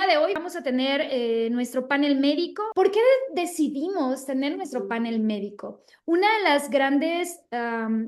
de hoy vamos a tener nuestro panel médico. ¿Por qué decidimos tener nuestro panel médico? Una de las grandes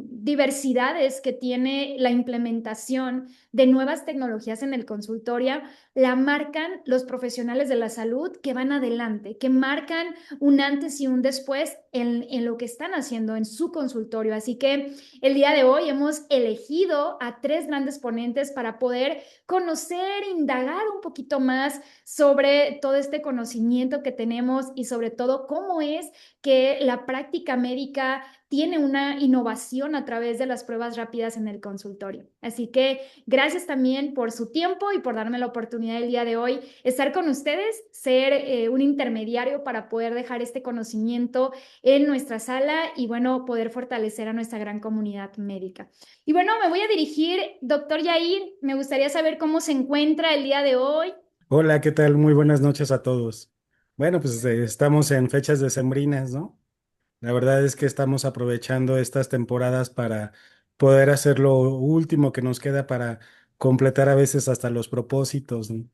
diversidades que tiene la implementación de nuevas tecnologías en el consultorio la marcan los profesionales de la salud que van adelante, que marcan un antes y un después en lo que están haciendo en su consultorio. Así que el día de hoy hemos elegido a tres grandes ponentes para poder conocer, indagar un poquito más sobre todo este conocimiento que tenemos y sobre todo cómo es que la práctica médica tiene una innovación a través de las pruebas rápidas en el consultorio. Así que gracias también por su tiempo y por darme la oportunidad el día de hoy estar con ustedes, ser un intermediario para poder dejar este conocimiento en nuestra sala y bueno, poder fortalecer a nuestra gran comunidad médica. Y bueno, me voy a dirigir, doctor Yair, me gustaría saber cómo se encuentra el día de hoy. Hola, ¿qué tal? Muy buenas noches a todos. Bueno, pues estamos en fechas decembrinas, ¿no? La verdad es que estamos aprovechando estas temporadas para poder hacer lo último que nos queda para completar a veces hasta los propósitos, ¿no?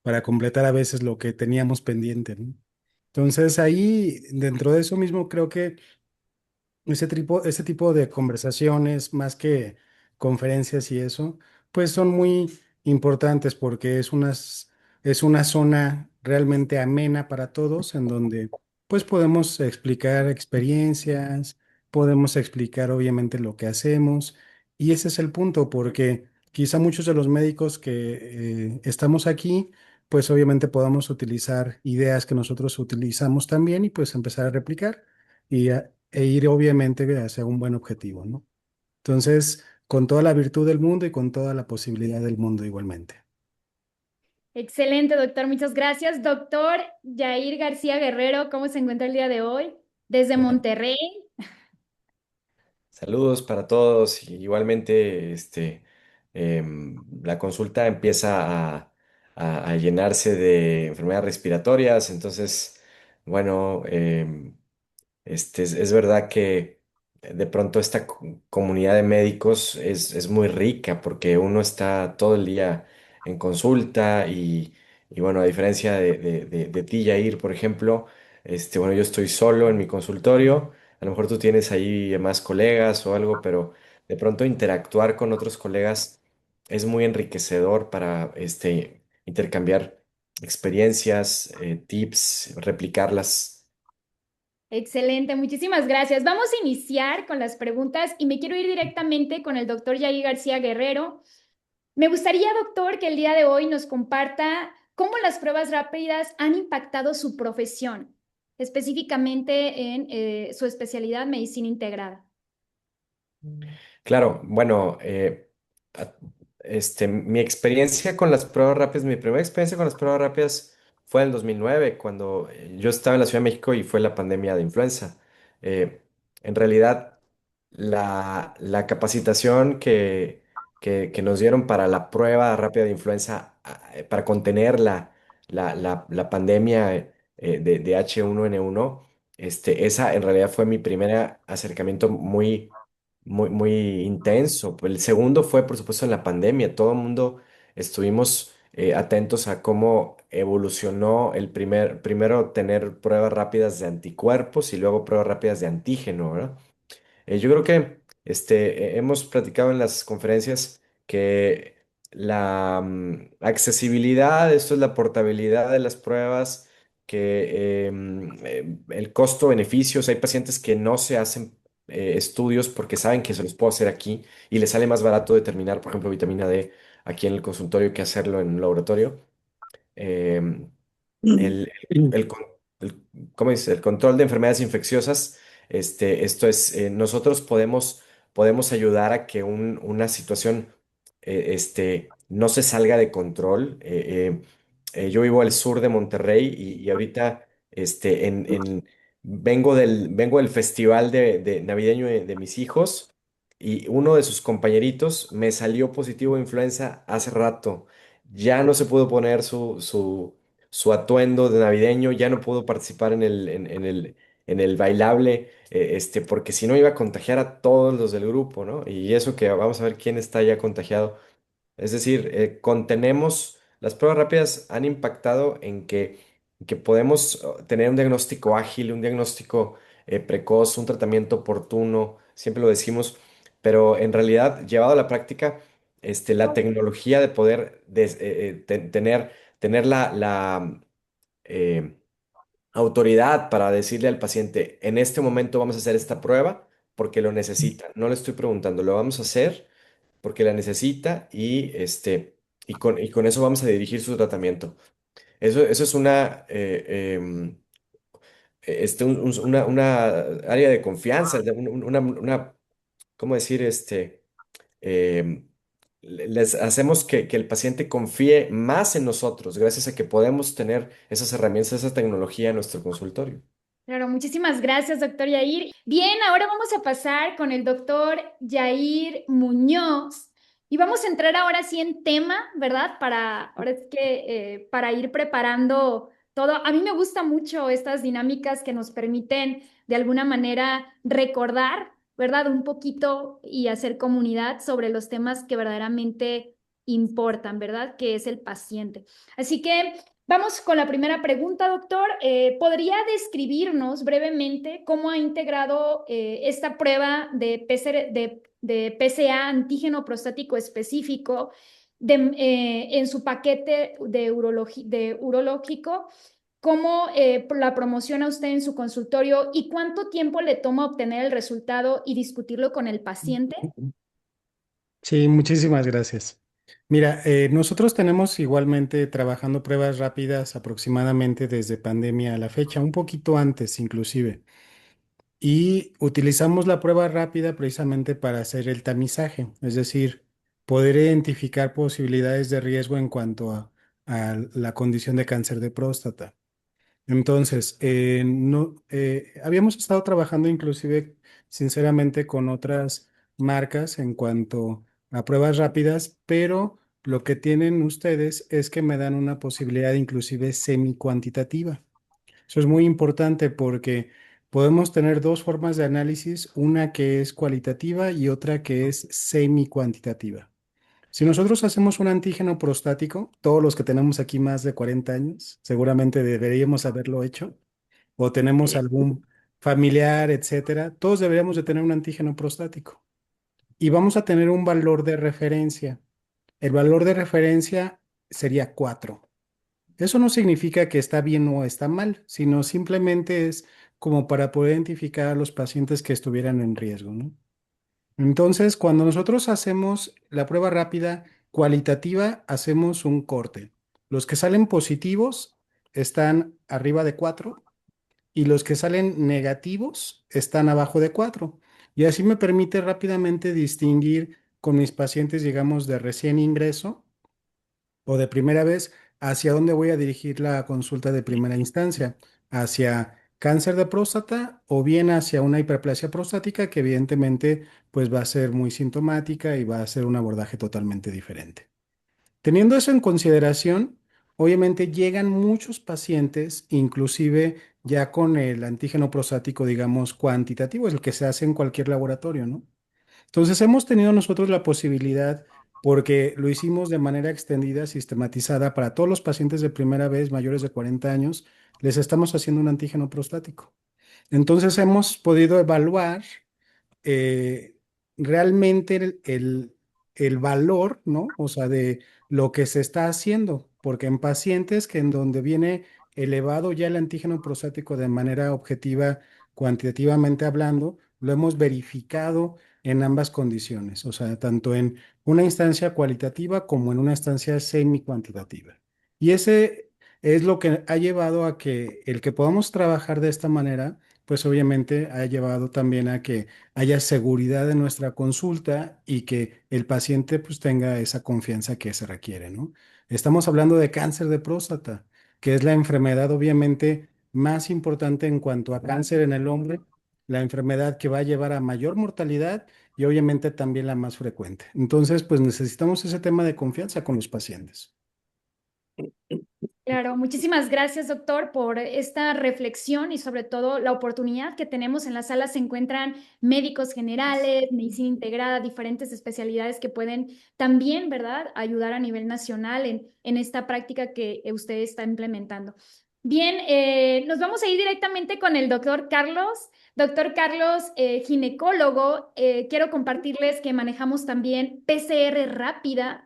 Para completar a veces lo que teníamos pendiente, ¿no? Entonces ahí, dentro de eso mismo, creo que ese tipo de conversaciones, más que conferencias y eso, pues son muy importantes porque es una zona realmente amena para todos en donde pues podemos explicar experiencias, podemos explicar obviamente lo que hacemos y ese es el punto porque quizá muchos de los médicos que estamos aquí pues obviamente podamos utilizar ideas que nosotros utilizamos también y pues empezar a replicar e ir obviamente hacia un buen objetivo, ¿no? Entonces, con toda la virtud del mundo y con toda la posibilidad del mundo igualmente. Excelente, doctor, muchas gracias. Doctor Yair García Guerrero, ¿cómo se encuentra el día de hoy? Desde Monterrey. Saludos para todos. Y igualmente, la consulta empieza a llenarse de enfermedades respiratorias. Entonces, bueno, es verdad que de pronto esta comunidad de médicos es muy rica porque uno está todo el día en consulta y bueno, a diferencia de ti, Yair, por ejemplo, bueno, yo estoy solo en mi consultorio, a lo mejor tú tienes ahí más colegas o algo, pero de pronto interactuar con otros colegas es muy enriquecedor para intercambiar experiencias, tips, replicarlas. Excelente, muchísimas gracias. Vamos a iniciar con las preguntas y me quiero ir directamente con el doctor Yair García Guerrero. Me gustaría, doctor, que el día de hoy nos comparta cómo las pruebas rápidas han impactado su profesión, específicamente en su especialidad medicina integrada. Claro, bueno, a- mi experiencia con las pruebas rápidas, mi primera experiencia con las pruebas rápidas fue en el 2009, cuando yo estaba en la Ciudad de México y fue la pandemia de influenza. En realidad, la capacitación que nos dieron para la prueba rápida de influenza, para contener la pandemia de H1N1, esa en realidad fue mi primer acercamiento muy intenso. El segundo fue, por supuesto, en la pandemia. Todo el mundo estuvimos atentos a cómo evolucionó primero tener pruebas rápidas de anticuerpos y luego pruebas rápidas de antígeno, ¿verdad? Yo creo que hemos platicado en las conferencias que la accesibilidad, esto es la portabilidad de las pruebas, que el costo-beneficios, hay pacientes que no se hacen estudios porque saben que se los puedo hacer aquí y les sale más barato determinar, por ejemplo, vitamina D aquí en el consultorio que hacerlo en un laboratorio. Em, el, el- ¿Cómo dice? El control de enfermedades infecciosas, esto es, nosotros podemos ayudar a que una situación no se salga de control. Yo vivo al sur de Monterrey y ahorita vengo del festival de navideño de mis hijos y uno de sus compañeritos me salió positivo de influenza hace rato. Ya no se pudo poner su atuendo de navideño, ya no pudo participar en el bailable, porque si no iba a contagiar a todos los del grupo, ¿no? Y eso que vamos a ver quién está ya contagiado. Es decir, contenemos Las pruebas rápidas han impactado en que podemos tener un diagnóstico ágil, un diagnóstico precoz, un tratamiento oportuno, siempre lo decimos, pero en realidad, llevado a la práctica, la tecnología de poder tener la eh, autoridad para decirle al paciente, en este momento vamos a hacer esta prueba porque lo necesita. No le estoy preguntando, lo vamos a hacer porque la necesita y con eso vamos a dirigir su tratamiento. Eso es una área de confianza, ¿cómo decir? Em, Les hacemos que el paciente confíe más en nosotros, gracias a que podemos tener esas herramientas, esa tecnología en nuestro consultorio. Claro, muchísimas gracias, doctor Yair. Bien, ahora vamos a pasar con el doctor Yair Muñoz y vamos a entrar ahora sí en tema, ¿verdad? Ahora es que para ir preparando todo. A mí me gustan mucho estas dinámicas que nos permiten de alguna manera recordar, ¿verdad? Un poquito y hacer comunidad sobre los temas que verdaderamente importan, ¿verdad? Que es el paciente. Así que vamos con la primera pregunta, doctor. ¿Podría describirnos brevemente cómo ha integrado esta prueba de de PSA antígeno prostático específico en su paquete de urológico? ¿Cómo la promociona usted en su consultorio y cuánto tiempo le toma obtener el resultado y discutirlo con el paciente? Sí, muchísimas gracias. Mira, nosotros tenemos igualmente trabajando pruebas rápidas aproximadamente desde pandemia a la fecha, un poquito antes inclusive. Y utilizamos la prueba rápida precisamente para hacer el tamizaje, es decir, poder identificar posibilidades de riesgo en cuanto a la condición de cáncer de próstata. Entonces, no, habíamos estado trabajando inclusive, sinceramente, con otras marcas en cuanto a pruebas rápidas, pero lo que tienen ustedes es que me dan una posibilidad inclusive semi-cuantitativa. Eso es muy importante porque podemos tener dos formas de análisis, una que es cualitativa y otra que es semi-cuantitativa. Si nosotros hacemos un antígeno prostático, todos los que tenemos aquí más de 40 años, seguramente deberíamos haberlo hecho, o tenemos Sí. algún familiar, etcétera, todos deberíamos de tener un antígeno prostático. Y vamos a tener un valor de referencia. El valor de referencia sería 4. Eso no significa que está bien o está mal, sino simplemente es como para poder identificar a los pacientes que estuvieran en riesgo, ¿no? Entonces, cuando nosotros hacemos la prueba rápida cualitativa, hacemos un corte. Los que salen positivos están arriba de 4 y los que salen negativos están abajo de 4. Y así me permite rápidamente distinguir con mis pacientes, digamos, de recién ingreso o de primera vez, hacia dónde voy a dirigir la consulta de primera instancia, hacia cáncer de próstata o bien hacia una hiperplasia prostática que evidentemente pues va a ser muy sintomática y va a ser un abordaje totalmente diferente. Teniendo eso en consideración, obviamente llegan muchos pacientes, inclusive ya con el antígeno prostático, digamos, cuantitativo, es el que se hace en cualquier laboratorio, ¿no? Entonces hemos tenido nosotros la posibilidad, porque lo hicimos de manera extendida, sistematizada, para todos los pacientes de primera vez mayores de 40 años, les estamos haciendo un antígeno prostático. Entonces hemos podido evaluar eh, realmente el valor, ¿no? O sea, de lo que se está haciendo, porque en pacientes que en donde viene elevado ya el antígeno prostático de manera objetiva, cuantitativamente hablando, lo hemos verificado en ambas condiciones, o sea, tanto en una instancia cualitativa como en una instancia semi-cuantitativa. Y ese es lo que ha llevado a que el que podamos trabajar de esta manera, pues obviamente ha llevado también a que haya seguridad en nuestra consulta y que el paciente pues tenga esa confianza que se requiere, ¿no? Estamos hablando de cáncer de próstata, que es la enfermedad obviamente más importante en cuanto a cáncer en el hombre, la enfermedad que va a llevar a mayor mortalidad y obviamente también la más frecuente. Entonces, pues necesitamos ese tema de confianza con los pacientes. Claro, muchísimas gracias, doctor, por esta reflexión y sobre todo la oportunidad que tenemos en la sala. Se encuentran médicos generales, medicina integrada, diferentes especialidades que pueden también, ¿verdad?, ayudar a nivel nacional en esta práctica que usted está implementando. Bien, nos vamos a ir directamente con el doctor Carlos. Doctor Carlos, ginecólogo, quiero compartirles que manejamos también PCR rápida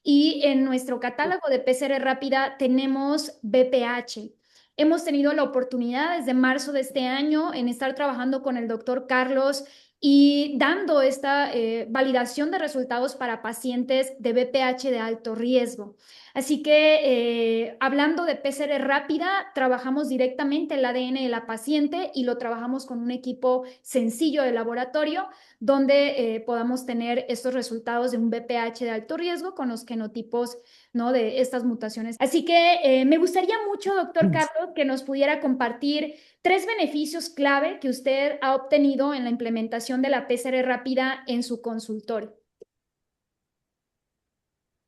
y en nuestro catálogo de PCR rápida tenemos BPH. Hemos tenido la oportunidad desde marzo de este año en estar trabajando con el doctor Carlos y dando esta validación de resultados para pacientes de BPH de alto riesgo. Así que hablando de PCR rápida, trabajamos directamente el ADN de la paciente y lo trabajamos con un equipo sencillo de laboratorio donde podamos tener estos resultados de un BPH de alto riesgo con los genotipos, ¿no?, de estas mutaciones. Así que me gustaría mucho, doctor Carlos, que nos pudiera compartir 3 beneficios clave que usted ha obtenido en la implementación de la PCR rápida en su consultorio.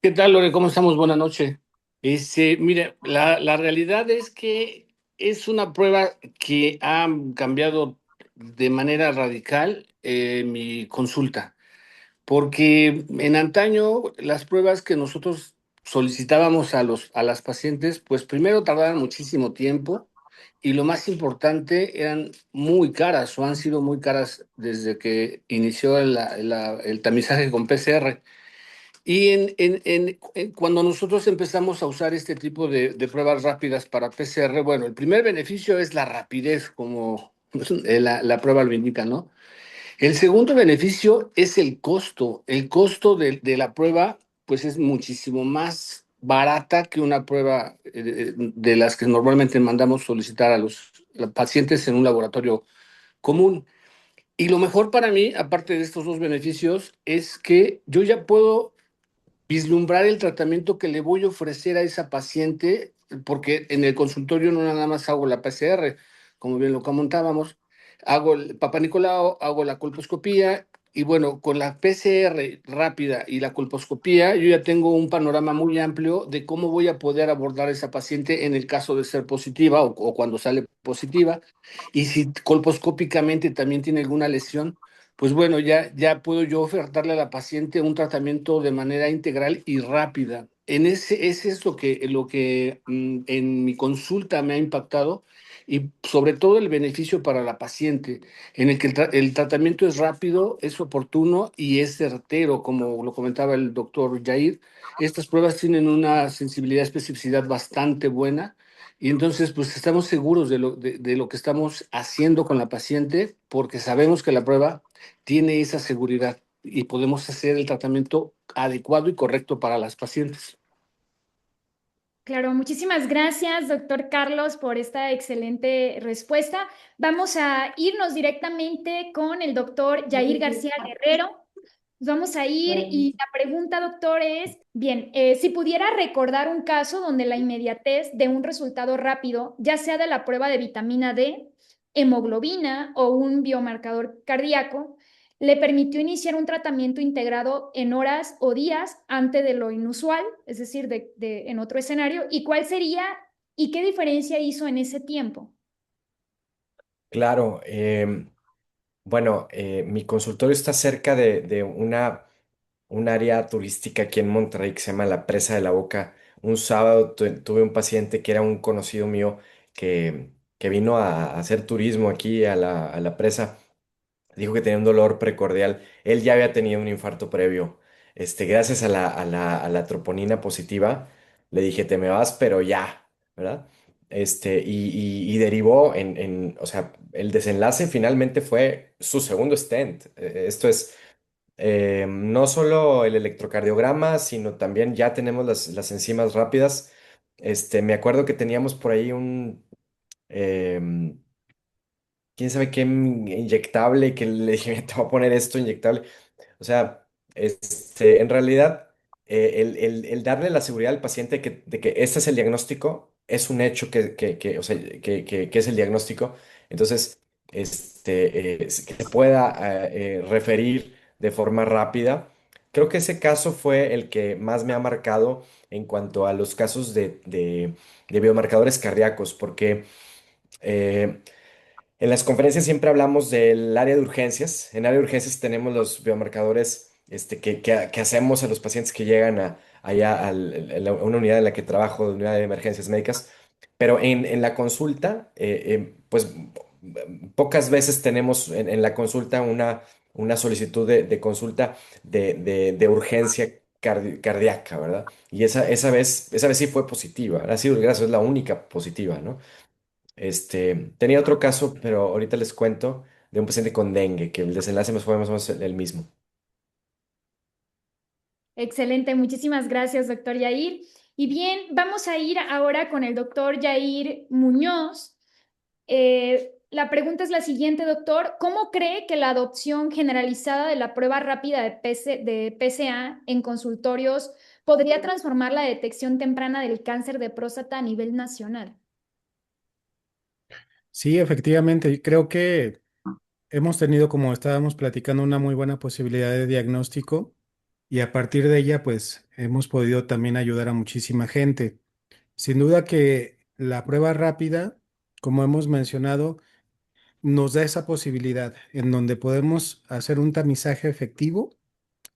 ¿Qué tal, Lore? ¿Cómo estamos? Buenas noches. Mire, la realidad es que es una prueba que ha cambiado de manera radical mi consulta, porque en antaño las pruebas que nosotros solicitábamos a las pacientes, pues primero tardaban muchísimo tiempo y lo más importante eran muy caras o han sido muy caras desde que inició el tamizaje con PCR. Y cuando nosotros empezamos a usar este tipo de pruebas rápidas para PCR, bueno, el primer beneficio es la rapidez, como la prueba lo indica, ¿no? El segundo beneficio es el costo. El costo de la prueba, pues es muchísimo más barata que una prueba de las que normalmente mandamos solicitar a los pacientes en un laboratorio común. Y lo mejor para mí, aparte de estos dos beneficios, es que yo ya puedo vislumbrar el tratamiento que le voy a ofrecer a esa paciente, porque en el consultorio no nada más hago la PCR, como bien lo comentábamos, hago el Papá Nicolau, hago la colposcopía, y bueno, con la PCR rápida y la colposcopía, yo ya tengo un panorama muy amplio de cómo voy a poder abordar a esa paciente en el caso de ser positiva o cuando sale positiva, y si colposcópicamente también tiene alguna lesión, pues bueno, ya puedo yo ofertarle a la paciente un tratamiento de manera integral y rápida. Ese es lo que en mi consulta me ha impactado y sobre todo el beneficio para la paciente, en el que el tratamiento es rápido, es oportuno y es certero, como lo comentaba el doctor Jair. Estas pruebas tienen una sensibilidad, especificidad bastante buena. Y entonces, pues estamos seguros de lo que estamos haciendo con la paciente porque sabemos que la prueba tiene esa seguridad y podemos hacer el tratamiento adecuado y correcto para las pacientes. Claro, muchísimas gracias, doctor Carlos, por esta excelente respuesta. Vamos a irnos directamente con el doctor Jair García Guerrero. Nos vamos a ir y la pregunta, doctor, es, bien, si pudiera recordar un caso donde la inmediatez de un resultado rápido, ya sea de la prueba de vitamina D, hemoglobina o un biomarcador cardíaco, le permitió iniciar un tratamiento integrado en horas o días antes de lo inusual, es decir, en otro escenario, y cuál sería y qué diferencia hizo en ese tiempo. Claro, bueno, mi consultorio está cerca de un área turística aquí en Monterrey que se llama la Presa de la Boca. Un sábado tuve un paciente que era un conocido mío que vino a hacer turismo aquí a la presa. Dijo que tenía un dolor precordial. Él ya había tenido un infarto previo. Gracias a a la troponina positiva, le dije, te me vas, pero ya, ¿verdad? Y derivó o sea, el desenlace finalmente fue su segundo stent. Esto es no solo el electrocardiograma, sino también ya tenemos las enzimas rápidas. Me acuerdo que teníamos por ahí em, quién sabe qué inyectable, que le dije, "Mira, te voy a poner esto inyectable". O sea, en realidad, el darle la seguridad al paciente de que este es el diagnóstico, es un hecho o sea, que es el diagnóstico. Entonces, que se pueda referir de forma rápida, Creo que ese caso fue el que más me ha marcado en cuanto a los casos de biomarcadores cardíacos, porque eh, en las conferencias siempre hablamos del área de urgencias. En área de urgencias tenemos los biomarcadores que hacemos a los pacientes que llegan allá a una unidad en la que trabajo, de unidad de emergencias médicas. Pero en la consulta, pues pocas veces tenemos en la consulta una solicitud de consulta de urgencia cardíaca, ¿verdad? Y esa vez sí fue positiva. Ha sido, gracias, es la única positiva, ¿no? Tenía otro caso, pero ahorita les cuento de un paciente con dengue, que el desenlace me fue más o menos el mismo. Excelente, muchísimas gracias, doctor Yair. Y bien, vamos a ir ahora con el doctor Yair Muñoz. La pregunta es la siguiente, doctor. ¿Cómo cree que la adopción generalizada de la prueba rápida de PSA en consultorios podría transformar la detección temprana del cáncer de próstata a nivel nacional? Sí, efectivamente, creo que hemos tenido, como estábamos platicando, una muy buena posibilidad de diagnóstico y a partir de ella, pues hemos podido también ayudar a muchísima gente. Sin duda que la prueba rápida, como hemos mencionado, nos da esa posibilidad en donde podemos hacer un tamizaje efectivo,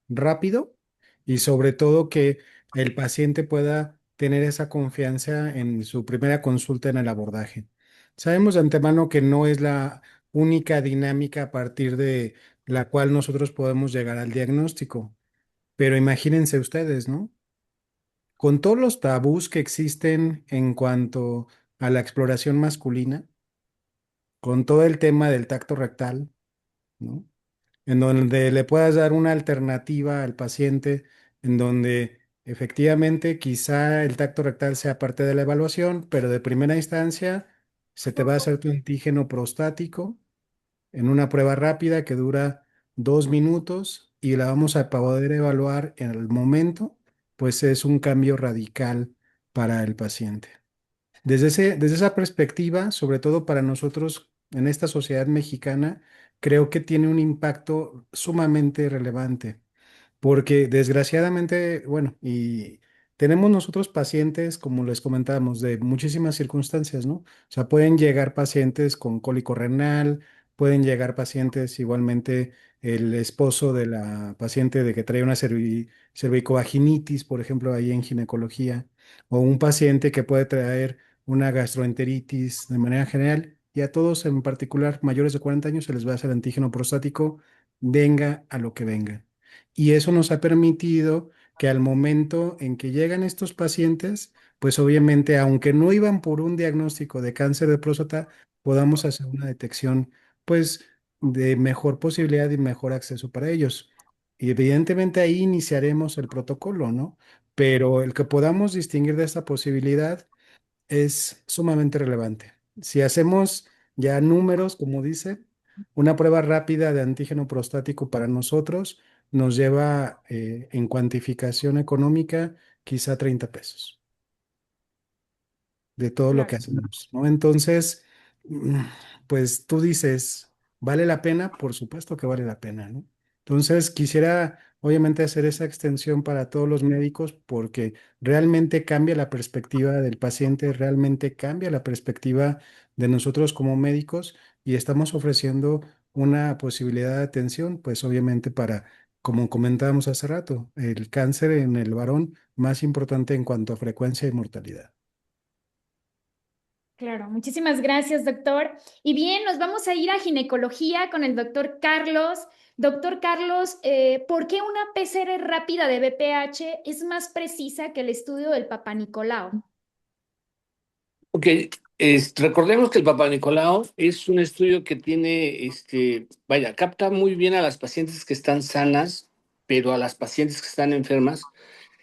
rápido y sobre todo que el paciente pueda tener esa confianza en su primera consulta en el abordaje. Sabemos de antemano que no es la única dinámica a partir de la cual nosotros podemos llegar al diagnóstico, pero imagínense ustedes, ¿no? Con todos los tabús que existen en cuanto a la exploración masculina, con todo el tema del tacto rectal, ¿no? En donde le puedas dar una alternativa al paciente, en donde efectivamente quizá el tacto rectal sea parte de la evaluación, pero de primera instancia se te va a hacer tu antígeno prostático en una prueba rápida que dura 2 minutos y la vamos a poder evaluar en el momento, pues es un cambio radical para el paciente. Desde esa perspectiva, sobre todo para nosotros en esta sociedad mexicana, creo que tiene un impacto sumamente relevante, porque desgraciadamente, bueno, y tenemos nosotros pacientes, como les comentábamos, de muchísimas circunstancias, ¿no? O sea, pueden llegar pacientes con cólico renal, pueden llegar pacientes igualmente, el esposo de la paciente de que trae una cervicovaginitis, por ejemplo, ahí en ginecología, o un paciente que puede traer una gastroenteritis de manera general, y a todos en particular mayores de 40 años se les va a hacer antígeno prostático, venga a lo que venga. Y eso nos ha permitido que al momento en que llegan estos pacientes, pues obviamente, aunque no iban por un diagnóstico de cáncer de próstata, podamos hacer una detección, pues, de mejor posibilidad y mejor acceso para ellos. Y evidentemente ahí iniciaremos el protocolo, ¿no? Pero el que podamos distinguir de esta posibilidad es sumamente relevante. Si hacemos ya números, como dice, una prueba rápida de antígeno prostático para nosotros nos lleva en cuantificación económica quizá 30 pesos de todo lo que Claro. hacemos, ¿no? Entonces, mm, pues tú dices, ¿vale la pena? Por supuesto que vale la pena, ¿no? Entonces, quisiera obviamente hacer esa extensión para todos los médicos porque realmente cambia la perspectiva del paciente, realmente cambia la perspectiva de nosotros como médicos y estamos ofreciendo una posibilidad de atención, pues obviamente para, como comentábamos hace rato, el cáncer en el varón más importante en cuanto a frecuencia y mortalidad. Claro, muchísimas gracias, doctor. Y bien, nos vamos a ir a ginecología con el doctor Carlos. Doctor Carlos, ¿por qué una PCR rápida de BPH es más precisa que el estudio del Papa Nicolau? Ok, recordemos que el Papa Nicolau es un estudio que tiene, vaya, capta muy bien a las pacientes que están sanas, pero a las pacientes que están enfermas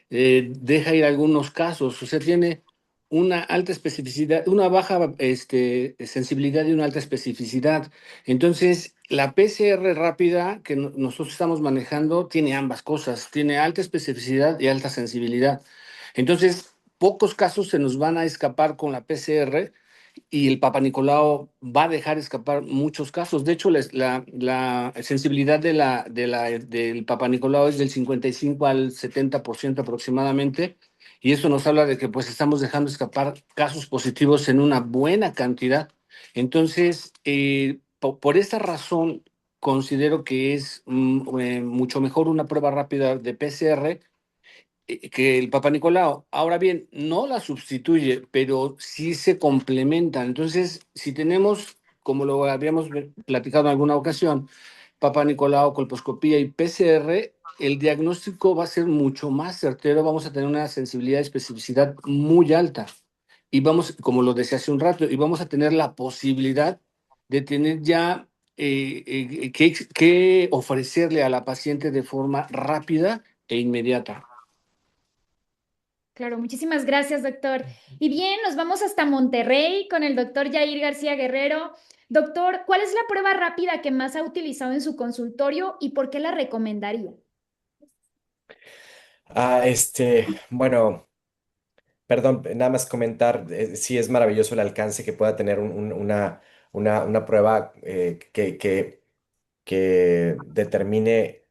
deja ir algunos casos, o sea, tiene una alta especificidad, una baja sensibilidad y una alta especificidad. Entonces, la PCR rápida que nosotros estamos manejando tiene ambas cosas, tiene alta especificidad y alta sensibilidad. Entonces, pocos casos se nos van a escapar con la PCR y el Papa Nicolau va a dejar escapar muchos casos. De hecho, la sensibilidad del Papa Nicolau es del 55 al 70% aproximadamente, y eso nos habla de que pues estamos dejando escapar casos positivos en una buena cantidad. Entonces, por esta razón, considero que es mucho mejor una prueba rápida de PCR que el Papa Nicolau. Ahora bien, no la sustituye, pero sí se complementan. Entonces, si tenemos, como lo habíamos platicado en alguna ocasión, Papa Nicolau, colposcopía y PCR, el diagnóstico va a ser mucho más certero, vamos a tener una sensibilidad y especificidad muy alta. Y vamos, como lo decía hace un rato, y vamos a tener la posibilidad de tener ya que ofrecerle a la paciente de forma rápida e inmediata. Claro, muchísimas gracias, doctor. Y bien, nos vamos hasta Monterrey con el doctor Yair García Guerrero. Doctor, ¿cuál es la prueba rápida que más ha utilizado en su consultorio y por qué la recomendaría? Bueno, perdón, nada más comentar, sí es maravilloso el alcance que pueda tener una prueba que determine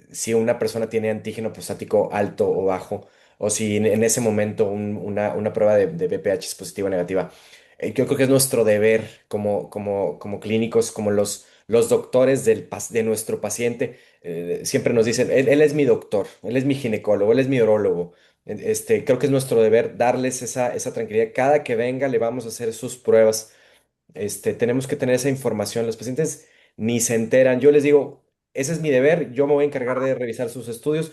si una persona tiene antígeno prostático alto o bajo, o si en ese momento una prueba de BPH es positiva o negativa. Yo creo que es nuestro deber como clínicos, como los doctores de nuestro paciente. Siempre nos dicen, él es mi doctor, él es mi ginecólogo, él es mi urólogo. Creo que es nuestro deber darles esa tranquilidad. Cada que venga le vamos a hacer sus pruebas. Tenemos que tener esa información. Los pacientes ni se enteran. Yo les digo, ese es mi deber. Yo me voy a encargar de revisar sus estudios.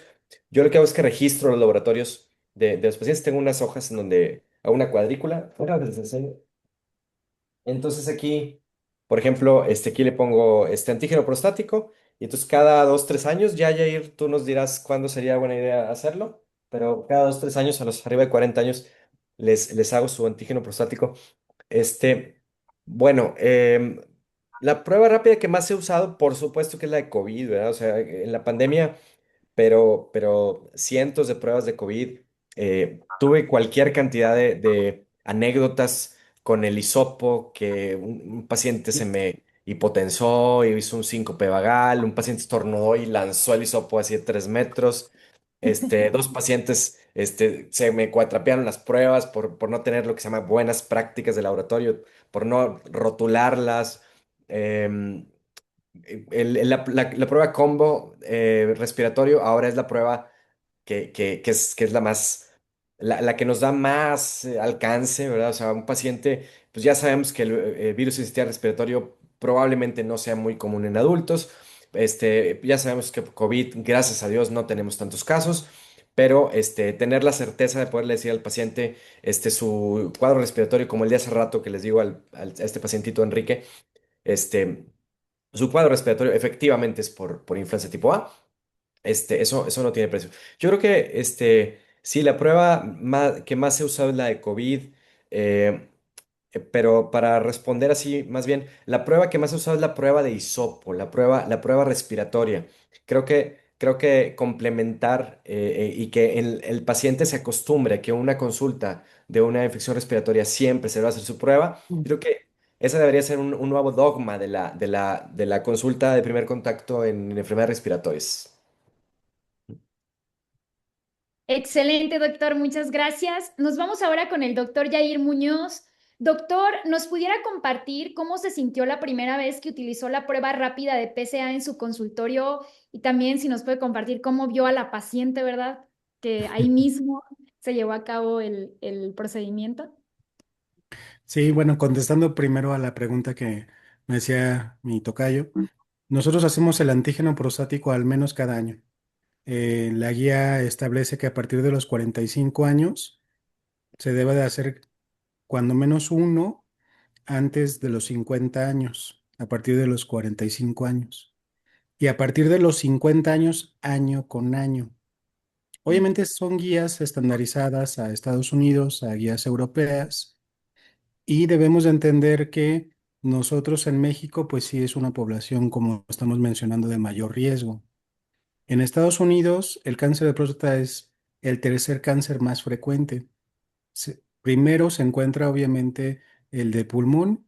Yo lo que hago es que registro los laboratorios de los pacientes. Tengo unas hojas en donde hago una cuadrícula. Ahora les enseño. Entonces aquí, por ejemplo, aquí le pongo este antígeno prostático. Y entonces cada 2, 3 años, ya Jair, tú nos dirás cuándo sería buena idea hacerlo. Pero cada 2, 3 años, a los arriba de 40 años, les hago su antígeno prostático. Este, bueno, la prueba rápida que más he usado, por supuesto que es la de COVID, ¿verdad? O sea, en la pandemia, pero cientos de pruebas de COVID. Tuve cualquier cantidad de anécdotas con el hisopo, que un paciente se me hipotensó y hizo un síncope vagal, un paciente estornudó y lanzó el hisopo así de 3 metros. Dos pacientes se me cuatrapearon las pruebas por no tener lo que se llama buenas prácticas de laboratorio, por no rotularlas. em, la prueba combo respiratorio ahora es la prueba que es la que nos da más alcance, ¿verdad? O sea, un paciente, pues ya sabemos que el virus sincitial respiratorio probablemente no sea muy común en adultos. Ya sabemos que COVID, gracias a Dios, no tenemos tantos casos, pero tener la certeza de poderle decir al paciente su cuadro respiratorio, como el de hace rato que les digo a este pacientito Enrique, este, su cuadro respiratorio efectivamente es por influenza tipo A. Eso no tiene precio. Yo creo que sí, la prueba que más se ha usado es la de COVID, eh, pero para responder así, más bien, la prueba que más se ha usado es la prueba de hisopo, la prueba respiratoria. Creo que complementar y que el paciente se acostumbre a que una consulta de una infección respiratoria siempre se va a hacer su prueba. Creo que ese debería ser un nuevo dogma de la consulta de primer contacto en enfermedades respiratorias. Excelente, doctor, muchas gracias. Nos vamos ahora con el doctor Yair Muñoz. Doctor, ¿nos pudiera compartir cómo se sintió la primera vez que utilizó la prueba rápida de PSA en su consultorio y también si nos puede compartir cómo vio a la paciente, ¿verdad? Que ahí mismo se llevó a cabo el procedimiento. Sí, bueno, contestando primero a la pregunta que me decía mi tocayo, nosotros hacemos el antígeno prostático al menos cada año. La guía establece que a partir de los 45 años se debe de hacer cuando menos uno antes de los 50 años, a partir de los 45 años. Y a partir de los 50 años, año con año. Obviamente son guías estandarizadas a Estados Unidos, a guías europeas, y debemos de entender que nosotros en México, pues sí es una población, como estamos mencionando, de mayor riesgo. En Estados Unidos, el cáncer de próstata es el tercer cáncer más frecuente. Primero se encuentra obviamente el de pulmón,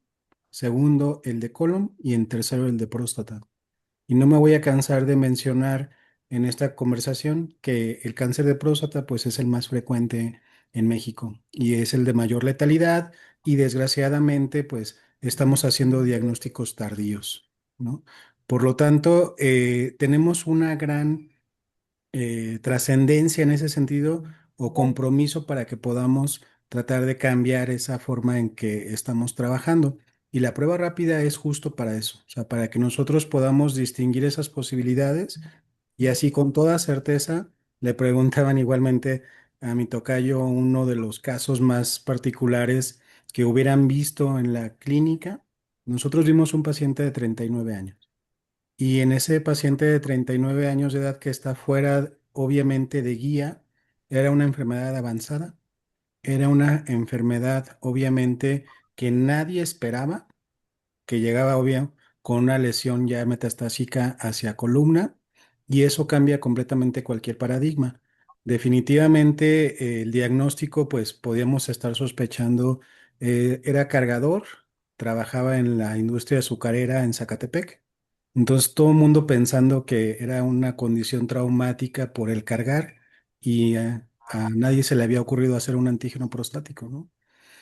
segundo el de colon y en tercero el de próstata. Y no me voy a cansar de mencionar en esta conversación que el cáncer de próstata pues es el más frecuente en México y es el de mayor letalidad y desgraciadamente pues estamos haciendo diagnósticos tardíos, ¿no? Por lo tanto, tenemos una gran trascendencia en ese sentido o compromiso para que podamos tratar de cambiar esa forma en que estamos trabajando. Y la prueba rápida es justo para eso, o sea, para que nosotros podamos distinguir esas posibilidades y así con toda certeza le preguntaban igualmente a mi tocayo uno de los casos más particulares que hubieran visto en la clínica. Nosotros vimos un paciente de 39 años. Y en ese paciente de 39 años de edad que está fuera, obviamente, de guía, era una enfermedad avanzada, era una enfermedad, obviamente, que nadie esperaba, que llegaba, obvio, con una lesión ya metastásica hacia columna, y eso cambia completamente cualquier paradigma. Definitivamente, el diagnóstico, pues, podíamos estar sospechando, era cargador, trabajaba en la industria azucarera en Zacatepec. Entonces todo el mundo pensando que era una condición traumática por el cargar y a nadie se le había ocurrido hacer un antígeno prostático, ¿no?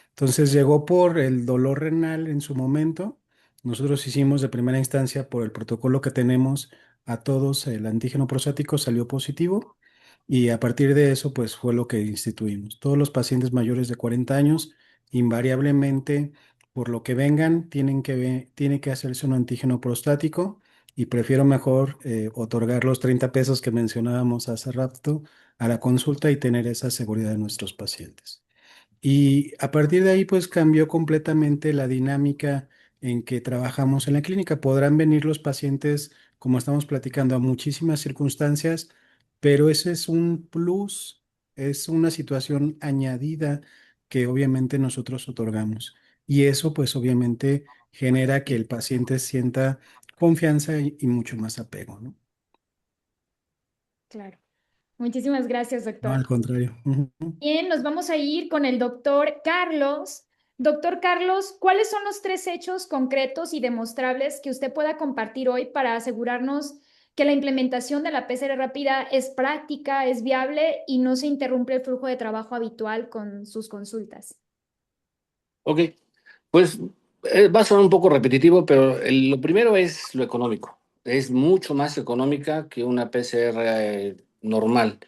Entonces llegó por el dolor renal en su momento. Nosotros hicimos de primera instancia por el protocolo que tenemos a todos el antígeno prostático salió positivo y a partir de eso pues fue lo que instituimos. Todos los pacientes mayores de 40 años invariablemente por lo que vengan tiene que hacerse un antígeno prostático y prefiero mejor otorgar los 30 pesos que mencionábamos hace rato a la consulta y tener esa seguridad de nuestros pacientes. Y a partir de ahí, pues cambió completamente la dinámica en que trabajamos en la clínica. Podrán venir los pacientes, como estamos platicando, a muchísimas circunstancias, pero ese es un plus, es una situación añadida que obviamente nosotros otorgamos. Y eso, pues obviamente, genera que el paciente sienta confianza y mucho más apego, ¿no? Claro. Muchísimas gracias, No, al doctor. contrario. Ujú. Bien, nos vamos a ir con el doctor Carlos. Doctor Carlos, ¿cuáles son los tres hechos concretos y demostrables que usted pueda compartir hoy para asegurarnos que la implementación de la PCR rápida es práctica, es viable y no se interrumpe el flujo de trabajo habitual con sus consultas? Ok, pues va a sonar un poco repetitivo, pero lo primero es lo económico. Es mucho más económica que una PCR normal.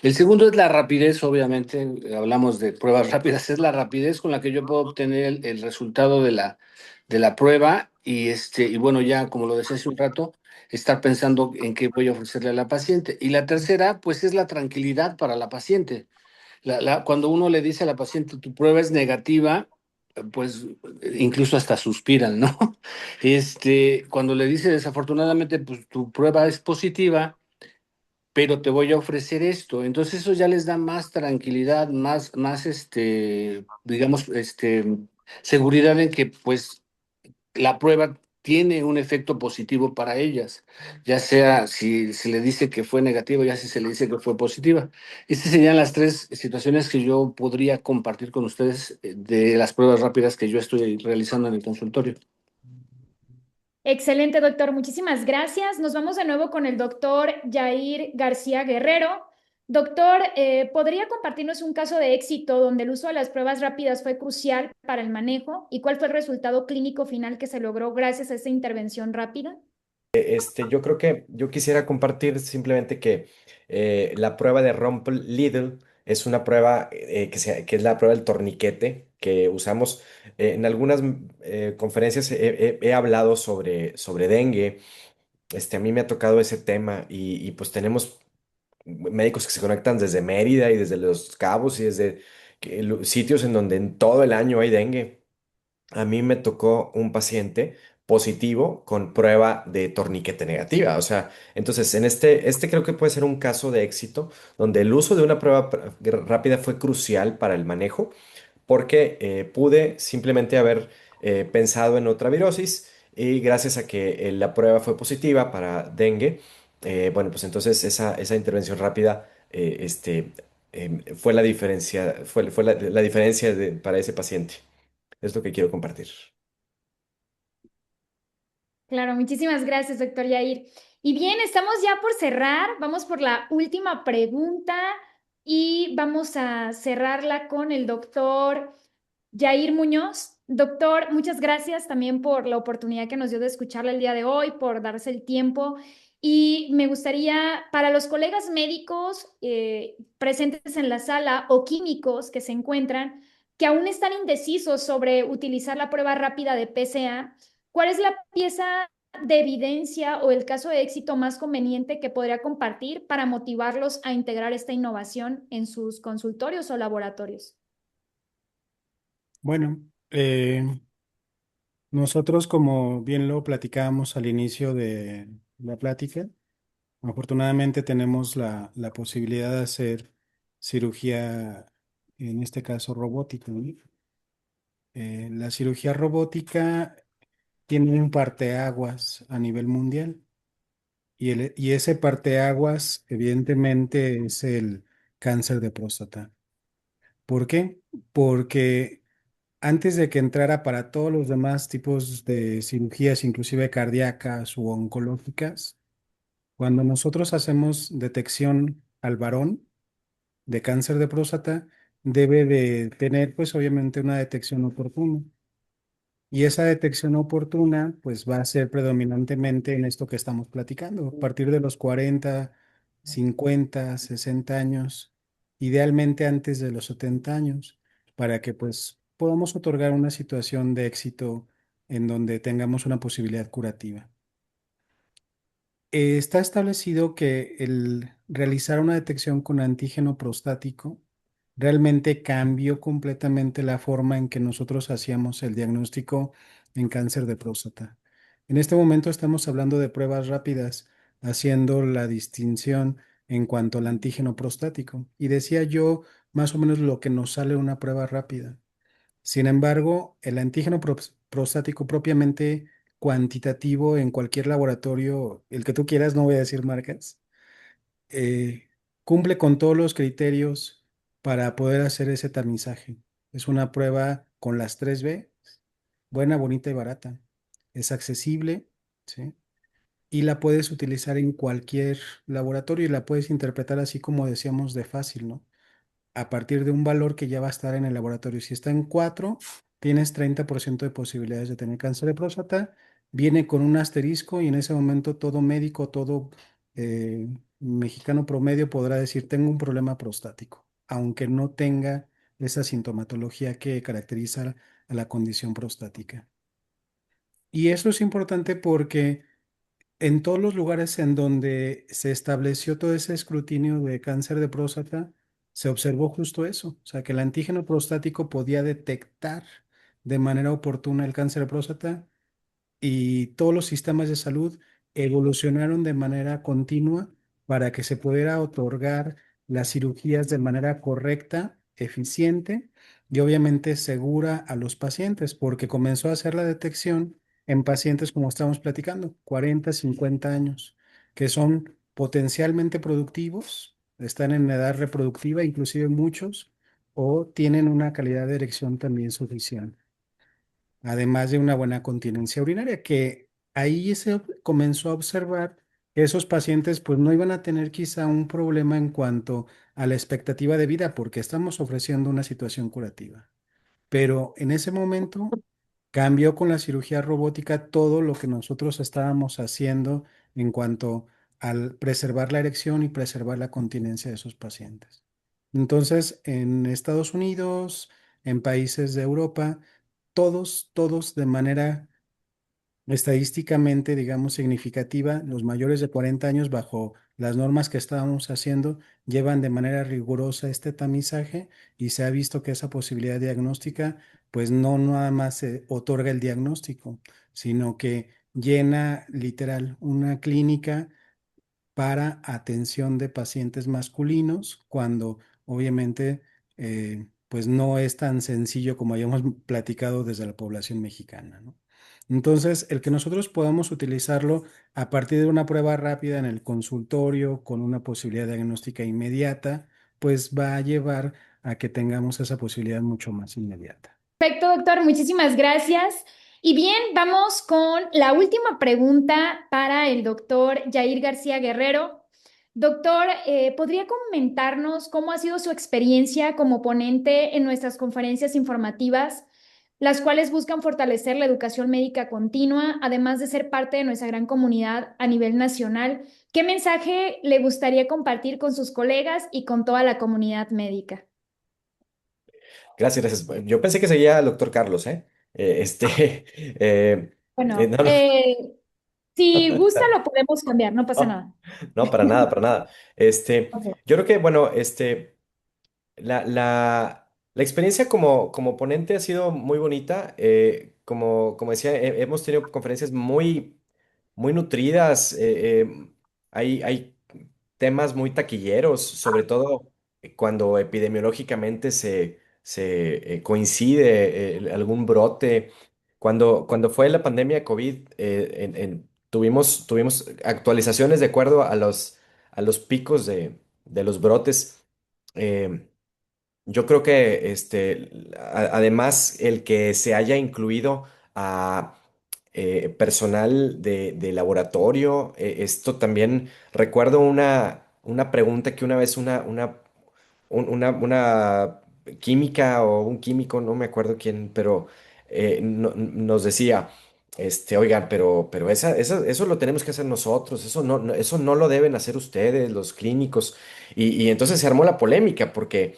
El segundo es la rapidez, obviamente, hablamos de pruebas rápidas, es la rapidez con la que yo puedo obtener el resultado de la prueba y bueno, ya como lo decía hace un rato, estar pensando en qué voy a ofrecerle a la paciente. Y la tercera, pues es la tranquilidad para la paciente. Cuando uno le dice a la paciente, tu prueba es negativa, pues incluso hasta suspiran, ¿no? Cuando le dice desafortunadamente, pues tu prueba es positiva, pero te voy a ofrecer esto. Entonces eso ya les da más tranquilidad, digamos, seguridad en que pues la prueba tiene un efecto positivo para ellas, ya sea si se le dice que fue negativa, ya si se le dice que fue positiva. Estas serían las tres situaciones que yo podría compartir con ustedes de las pruebas rápidas que yo estoy realizando en el consultorio. Excelente, doctor. Muchísimas gracias. Nos vamos de nuevo con el doctor Jair García Guerrero. Doctor, ¿podría compartirnos un caso de éxito donde el uso de las pruebas rápidas fue crucial para el manejo y cuál fue el resultado clínico final que se logró gracias a esta intervención rápida? Yo creo que yo quisiera compartir simplemente que la prueba de Rumpel-Lidl es una prueba que es la prueba del torniquete que usamos en algunas conferencias. He hablado sobre dengue. A mí me ha tocado ese tema y pues tenemos médicos que se conectan desde Mérida y desde Los Cabos y desde sitios en donde en todo el año hay dengue. A mí me tocó un paciente positivo con prueba de torniquete negativa. O sea, entonces en este creo que puede ser un caso de éxito donde el uso de una prueba rápida fue crucial para el manejo porque pude simplemente haber pensado en otra virosis y gracias a que la prueba fue positiva para dengue, bueno, pues entonces esa intervención rápida fue la diferencia, fue la diferencia para ese paciente. Es lo que quiero compartir. Claro, muchísimas gracias, doctor Yair. Y bien, estamos ya por cerrar. Vamos por la última pregunta y vamos a cerrarla con el doctor Yair Muñoz. Doctor, muchas gracias también por la oportunidad que nos dio de escucharle el día de hoy, por darse el tiempo. Y me gustaría, para los colegas médicos presentes en la sala o químicos que se encuentran, que aún están indecisos sobre utilizar la prueba rápida de PSA, ¿cuál es la pieza de evidencia o el caso de éxito más conveniente que podría compartir para motivarlos a integrar esta innovación en sus consultorios o laboratorios? Bueno, nosotros, como bien lo platicábamos al inicio de la plática, afortunadamente tenemos la posibilidad de hacer cirugía, en este caso robótica, ¿no? La cirugía robótica tiene un parteaguas a nivel mundial y ese parteaguas evidentemente es el cáncer de próstata. ¿Por qué? Porque antes de que entrara para todos los demás tipos de cirugías, inclusive cardíacas u oncológicas, cuando nosotros hacemos detección al varón de cáncer de próstata, debe de tener pues obviamente una detección oportuna. Y esa detección oportuna, pues va a ser predominantemente en esto que estamos platicando, a partir de los 40, 50, 60 años, idealmente antes de los 70 años, para que pues podamos otorgar una situación de éxito en donde tengamos una posibilidad curativa. Está establecido que el realizar una detección con antígeno prostático realmente cambió completamente la forma en que nosotros hacíamos el diagnóstico en cáncer de próstata. En este momento estamos hablando de pruebas rápidas, haciendo la distinción en cuanto al antígeno prostático. Y decía yo más o menos lo que nos sale una prueba rápida. Sin embargo, el antígeno prostático propiamente cuantitativo en cualquier laboratorio, el que tú quieras, no voy a decir marcas, eh, cumple con todos los criterios para poder hacer ese tamizaje. Es una prueba con las 3B, buena, bonita y barata. Es accesible, ¿sí? Y la puedes utilizar en cualquier laboratorio y la puedes interpretar así como decíamos de fácil, ¿no? A partir de un valor que ya va a estar en el laboratorio. Si está en 4, tienes 30% de posibilidades de tener cáncer de próstata. Viene con un asterisco y en ese momento todo médico, todo mexicano promedio podrá decir, tengo un problema prostático, aunque no tenga esa sintomatología que caracteriza a la condición prostática. Y eso es importante porque en todos los lugares en donde se estableció todo ese escrutinio de cáncer de próstata, se observó justo eso, o sea, que el antígeno prostático podía detectar de manera oportuna el cáncer de próstata y todos los sistemas de salud evolucionaron de manera continua para que se pudiera otorgar las cirugías de manera correcta, eficiente y obviamente segura a los pacientes, porque comenzó a hacer la detección en pacientes como estamos platicando, 40, 50 años, que son potencialmente productivos, están en edad reproductiva, inclusive muchos, o tienen una calidad de erección también suficiente, además de una buena continencia urinaria, que ahí se comenzó a observar que esos pacientes pues no iban a tener quizá un problema en cuanto a la expectativa de vida, porque estamos ofreciendo una situación curativa. Pero en ese momento cambió con la cirugía robótica todo lo que nosotros estábamos haciendo en cuanto al preservar la erección y preservar la continencia de esos pacientes. Entonces, en Estados Unidos, en países de Europa, todos de manera estadísticamente, digamos, significativa, los mayores de 40 años, bajo las normas que estábamos haciendo, llevan de manera rigurosa este tamizaje y se ha visto que esa posibilidad diagnóstica, pues no nada más se otorga el diagnóstico, sino que llena literal una clínica para atención de pacientes masculinos, cuando obviamente pues no es tan sencillo como hayamos platicado desde la población mexicana, ¿no? Entonces, el que nosotros podamos utilizarlo a partir de una prueba rápida en el consultorio con una posibilidad diagnóstica inmediata, pues va a llevar a que tengamos esa posibilidad mucho más inmediata. Perfecto, doctor, muchísimas gracias. Y bien, vamos con la última pregunta para el doctor Yair García Guerrero. Doctor, ¿podría comentarnos cómo ha sido su experiencia como ponente en nuestras conferencias informativas, las cuales buscan fortalecer la educación médica continua, además de ser parte de nuestra gran comunidad a nivel nacional? ¿Qué mensaje le gustaría compartir con sus colegas y con toda la comunidad médica? Gracias, gracias. Yo pensé que seguía el doctor Carlos, ¿eh? Bueno, No, no, si gusta lo podemos cambiar, no pasa no, nada. no, para nada, para nada. Ok. Yo creo que, bueno, la experiencia como ponente ha sido muy bonita. Como decía, hemos tenido conferencias muy nutridas. Hay temas muy taquilleros, sobre todo cuando epidemiológicamente se coincide algún brote. Cuando fue la pandemia de COVID, tuvimos actualizaciones de acuerdo a los picos de los brotes. Eh, yo creo que además el que se haya incluido a personal de laboratorio, esto también recuerdo una pregunta que una vez una química o un químico, no me acuerdo quién, pero nos decía, oigan, pero eso lo tenemos que hacer nosotros, eso no lo deben hacer ustedes, los clínicos. Y entonces se armó la polémica porque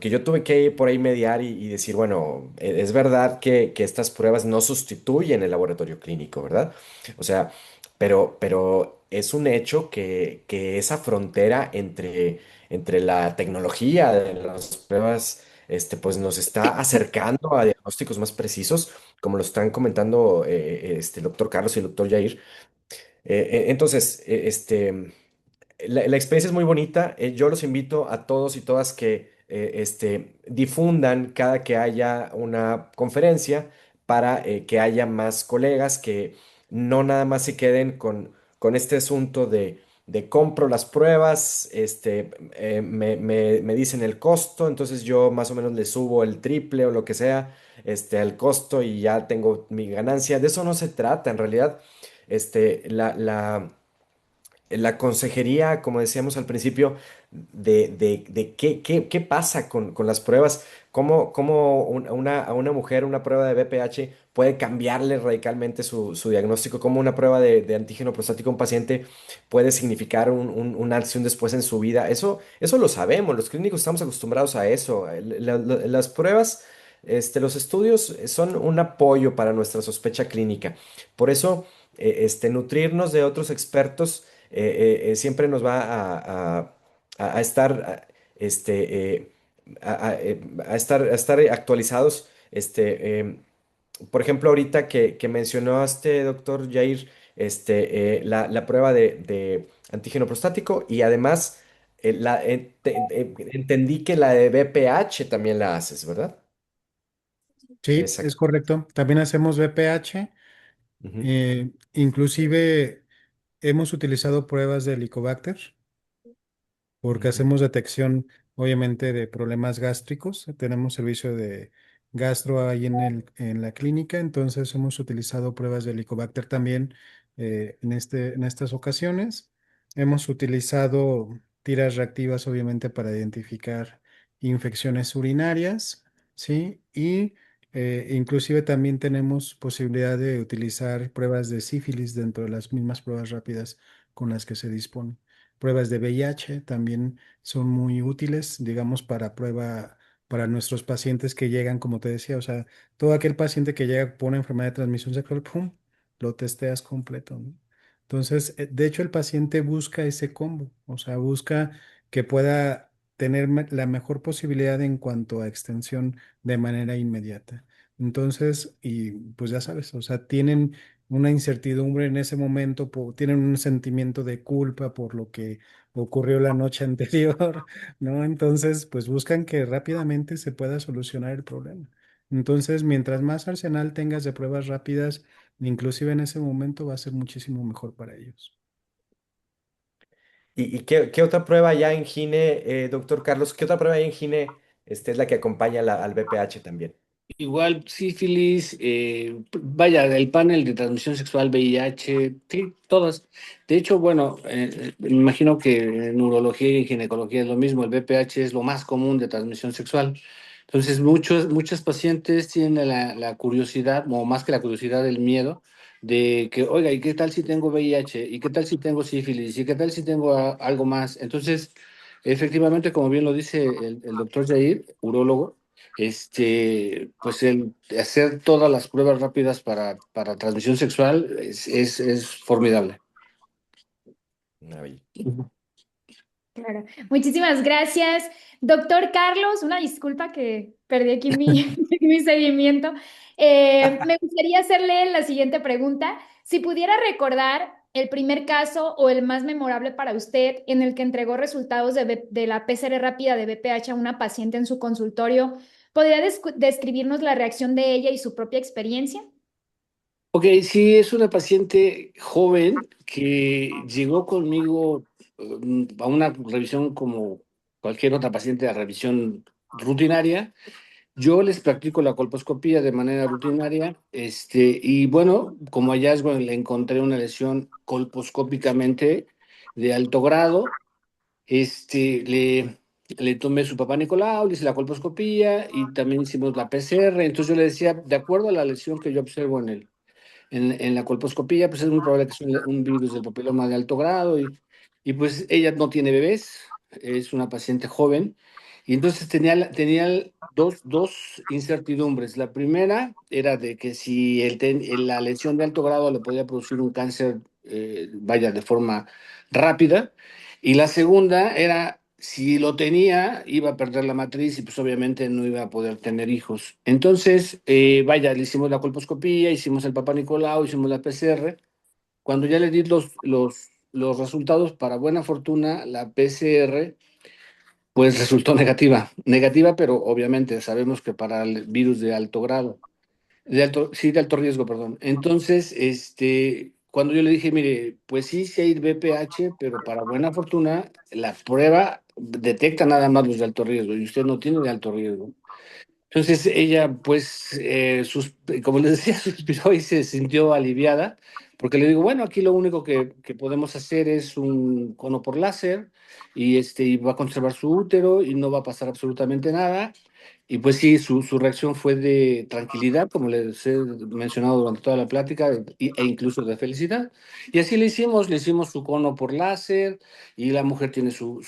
yo tuve que ir por ahí mediar y decir, bueno, es verdad que estas pruebas no sustituyen el laboratorio clínico, ¿verdad? O sea, pero es un hecho que esa frontera entre la tecnología de las pruebas, pues nos está acercando a diagnósticos más precisos, como lo están comentando el doctor Carlos y el doctor Jair. Entonces, la experiencia es muy bonita. Yo los invito a todos y todas que difundan cada que haya una conferencia para que haya más colegas que no nada más se queden con este asunto de compro las pruebas, me dicen el costo, entonces yo más o menos le subo el triple o lo que sea, al costo y ya tengo mi ganancia. De eso no se trata, en realidad. La consejería, como decíamos al principio, de qué pasa con las pruebas, cómo a una mujer una prueba de BPH puede cambiarle radicalmente su diagnóstico, cómo una prueba de antígeno prostático a un paciente puede significar un antes y un después en su vida. Eso lo sabemos, los clínicos estamos acostumbrados a eso. Las pruebas, los estudios son un apoyo para nuestra sospecha clínica. Por eso, nutrirnos de otros expertos siempre nos va a estar, a estar actualizados. Por ejemplo, ahorita que mencionó doctor Jair, la prueba de antígeno prostático y además entendí que la de BPH también la haces, ¿verdad? Sí, es Exacto. correcto. También hacemos VPH. Ujú, Inclusive hemos utilizado pruebas de Helicobacter porque ujú. hacemos detección, obviamente, de problemas gástricos. Tenemos servicio de gastro ahí en la clínica, entonces hemos utilizado pruebas de Helicobacter también en estas ocasiones. Hemos utilizado tiras reactivas, obviamente, para identificar infecciones urinarias, ¿sí? Y inclusive también tenemos posibilidad de utilizar pruebas de sífilis dentro de las mismas pruebas rápidas con las que se dispone. Pruebas de VIH también son muy útiles, digamos, para nuestros pacientes que llegan, como te decía, o sea, todo aquel paciente que llega por una enfermedad de transmisión sexual, ¡pum!, lo testeas completo, ¿no? Entonces, de hecho, el paciente busca ese combo, o sea, busca que pueda tener la mejor posibilidad en cuanto a extensión de manera inmediata. Entonces, y pues ya sabes, o sea, tienen una incertidumbre en ese momento, tienen un sentimiento de culpa por lo que ocurrió la noche anterior, ¿no? Entonces, pues buscan que rápidamente se pueda solucionar el problema. Entonces, mientras más arsenal tengas de pruebas rápidas, inclusive en ese momento va a ser muchísimo mejor para ellos. ¿Y qué otra prueba ya en GINE, doctor Carlos? ¿Qué otra prueba hay en GINE es la que acompaña al BPH también? Igual sífilis, vaya, el panel de transmisión sexual VIH, sí, todas. De hecho, bueno, me imagino que en urología y en ginecología es lo mismo, el VPH es lo más común de transmisión sexual. Entonces, muchas pacientes tienen la curiosidad, o más que la curiosidad, el miedo de que, oiga, ¿y qué tal si tengo VIH? ¿Y qué tal si tengo sífilis? ¿Y qué tal si tengo algo más? Entonces, efectivamente, como bien lo dice el doctor Jair, urólogo, pues el hacer todas las pruebas rápidas para transmisión sexual es formidable. Ay, Ujú. Claro. Muchísimas gracias. Doctor Carlos, una disculpa que perdí aquí mi seguimiento. Me gustaría hacerle la siguiente pregunta. Si pudiera recordar el primer caso o el más memorable para usted en el que entregó resultados de la PCR rápida de BPH a una paciente en su consultorio, ¿podría describirnos la reacción de ella y su propia experiencia? Ok, sí, es una paciente joven que llegó conmigo a una revisión como cualquier otra paciente a revisión rutinaria. Yo les practico la colposcopía de manera rutinaria, y bueno, como hallazgo le encontré una lesión colposcópicamente de alto grado. Le tomé su papá Nicolau, le hice la colposcopía y también hicimos la PCR. Entonces yo le decía, de acuerdo a la lesión que yo observo en la colposcopía, pues es muy probable que sea un virus del papiloma de alto grado y pues ella no tiene bebés, es una paciente joven y entonces tenía dos incertidumbres. La primera era de que si la lesión de alto grado le podía producir un cáncer, vaya, de forma rápida, y la segunda era si lo tenía, iba a perder la matriz y pues obviamente no iba a poder tener hijos. Entonces, vaya, le hicimos la colposcopía, hicimos el Papa Nicolau, hicimos la PCR. Cuando ya le di los resultados, para buena fortuna, la PCR pues resultó negativa. Negativa, pero obviamente sabemos que para el virus de alto grado. Sí, de alto riesgo, perdón. Entonces, cuando yo le dije, mire, pues sí, sí hay VPH, pero para buena fortuna, la prueba detecta nada más los de alto riesgo y usted no tiene de alto riesgo. Entonces ella, pues, como les decía, suspiró y se sintió aliviada, porque le digo, bueno, aquí lo único que podemos hacer es un cono por láser y va a conservar su útero y no va a pasar absolutamente nada. Y pues sí, su reacción fue de tranquilidad, como les he mencionado durante toda la plática, e incluso de felicidad. Y así le hicimos su cono por láser y la mujer tiene su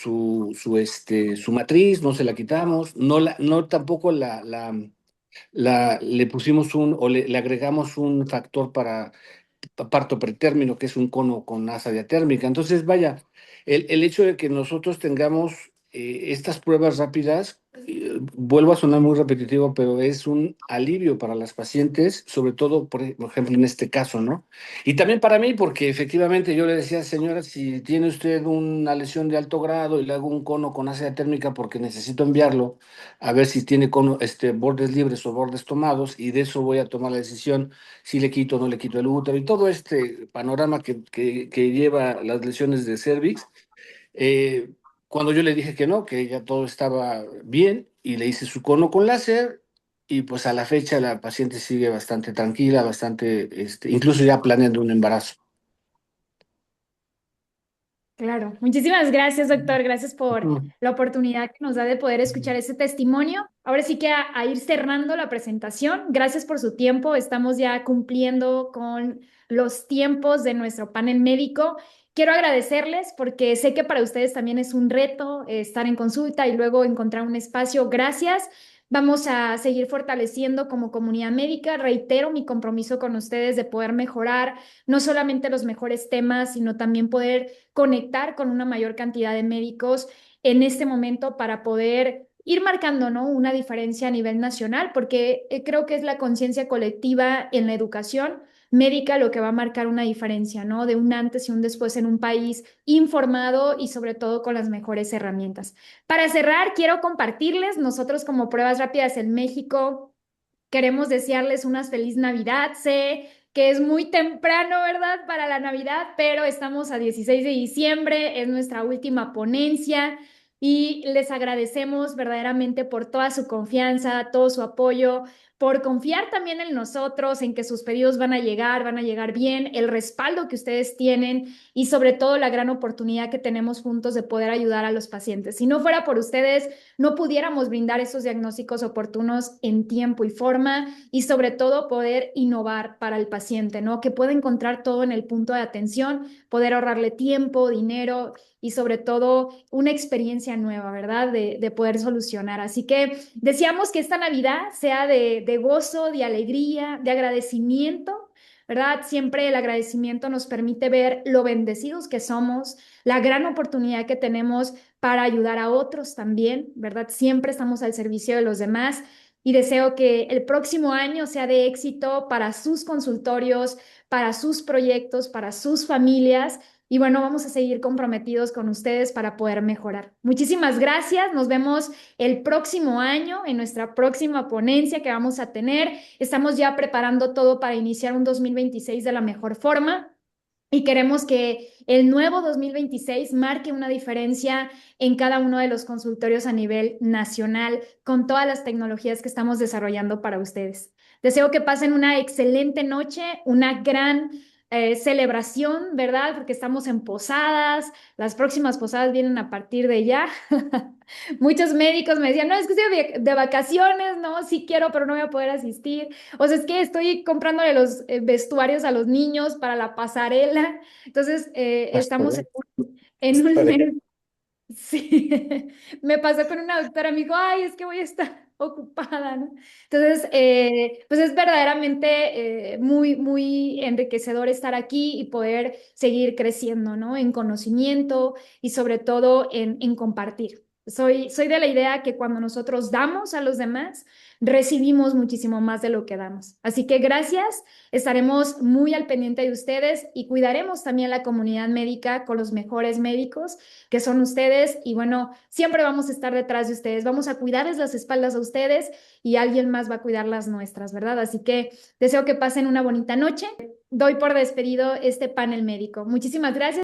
matriz, no se la quitamos, no tampoco le pusimos le agregamos un factor para parto pretérmino, que es un cono con asa diatérmica. Entonces, vaya, el hecho de que nosotros tengamos estas pruebas rápidas, vuelvo a sonar muy repetitivo, pero es un alivio para las pacientes, sobre todo, por ejemplo, en este caso, ¿no? Y también para mí, porque efectivamente yo le decía, señora, si tiene usted una lesión de alto grado y le hago un cono con asa diatérmica porque necesito enviarlo a ver si tiene bordes libres o bordes tomados, y de eso voy a tomar la decisión si le quito o no le quito el útero y todo este panorama que lleva las lesiones de cervix. eh, Cuando yo le dije que no, que ya todo estaba bien y le hice su cono con láser, y pues a la fecha la paciente sigue bastante tranquila, incluso ya planeando un embarazo. Claro, muchísimas gracias, doctor. Gracias por Ujú. la oportunidad que nos da de poder escuchar ese testimonio. Ahora sí que a ir cerrando la presentación. Gracias por su tiempo. Estamos ya cumpliendo con los tiempos de nuestro panel médico. Quiero agradecerles porque sé que para ustedes también es un reto estar en consulta y luego encontrar un espacio. Gracias. Vamos a seguir fortaleciendo como comunidad médica. Reitero mi compromiso con ustedes de poder mejorar no solamente los mejores temas, sino también poder conectar con una mayor cantidad de médicos en este momento para poder ir marcando, ¿no?, una diferencia a nivel nacional, porque creo que es la conciencia colectiva en la educación médica lo que va a marcar una diferencia, ¿no?, de un antes y un después en un país informado y sobre todo con las mejores herramientas. Para cerrar, quiero compartirles, nosotros como Pruebas Rápidas en México queremos desearles una feliz Navidad. Sé que es muy temprano, ¿verdad?, para la Navidad, pero estamos a 16 de diciembre, es nuestra última ponencia y les agradecemos verdaderamente por toda su confianza, todo su apoyo, por confiar también en nosotros, en que sus pedidos van a llegar bien, el respaldo que ustedes tienen y sobre todo la gran oportunidad que tenemos juntos de poder ayudar a los pacientes. Si no fuera por ustedes, no pudiéramos brindar esos diagnósticos oportunos en tiempo y forma y sobre todo poder innovar para el paciente, ¿no? Que pueda encontrar todo en el punto de atención, poder ahorrarle tiempo, dinero y sobre todo una experiencia nueva, ¿verdad? De poder solucionar. Así que deseamos que esta Navidad sea de gozo, de alegría, de agradecimiento, ¿verdad? Siempre el agradecimiento nos permite ver lo bendecidos que somos, la gran oportunidad que tenemos para ayudar a otros también, ¿verdad? Siempre estamos al servicio de los demás y deseo que el próximo año sea de éxito para sus consultorios, para sus proyectos, para sus familias. Y bueno, vamos a seguir comprometidos con ustedes para poder mejorar. Muchísimas gracias. Nos vemos el próximo año en nuestra próxima ponencia que vamos a tener. Estamos ya preparando todo para iniciar un 2026 de la mejor forma. Y queremos que el nuevo 2026 marque una diferencia en cada uno de los consultorios a nivel nacional con todas las tecnologías que estamos desarrollando para ustedes. Deseo que pasen una excelente noche, una gran celebración, ¿verdad? Porque estamos en posadas, las próximas posadas vienen a partir de ya. Muchos médicos me decían, no, es que estoy de vacaciones, no, sí quiero, pero no voy a poder asistir. O sea, es que estoy comprándole los vestuarios a los niños para la pasarela. Entonces, estamos en un mes. Sí, me pasó con una doctora, me dijo, ay, es que voy a estar ocupada, ¿no? Entonces, pues es verdaderamente muy enriquecedor estar aquí y poder seguir creciendo, ¿no? En conocimiento y sobre todo en compartir. Soy de la idea que cuando nosotros damos a los demás, recibimos muchísimo más de lo que damos. Así que gracias, estaremos muy al pendiente de ustedes y cuidaremos también la comunidad médica con los mejores médicos que son ustedes y bueno, siempre vamos a estar detrás de ustedes, vamos a cuidarles las espaldas a ustedes y alguien más va a cuidar las nuestras, ¿verdad? Así que deseo que pasen una bonita noche. Doy por despedido este panel médico. Muchísimas gracias.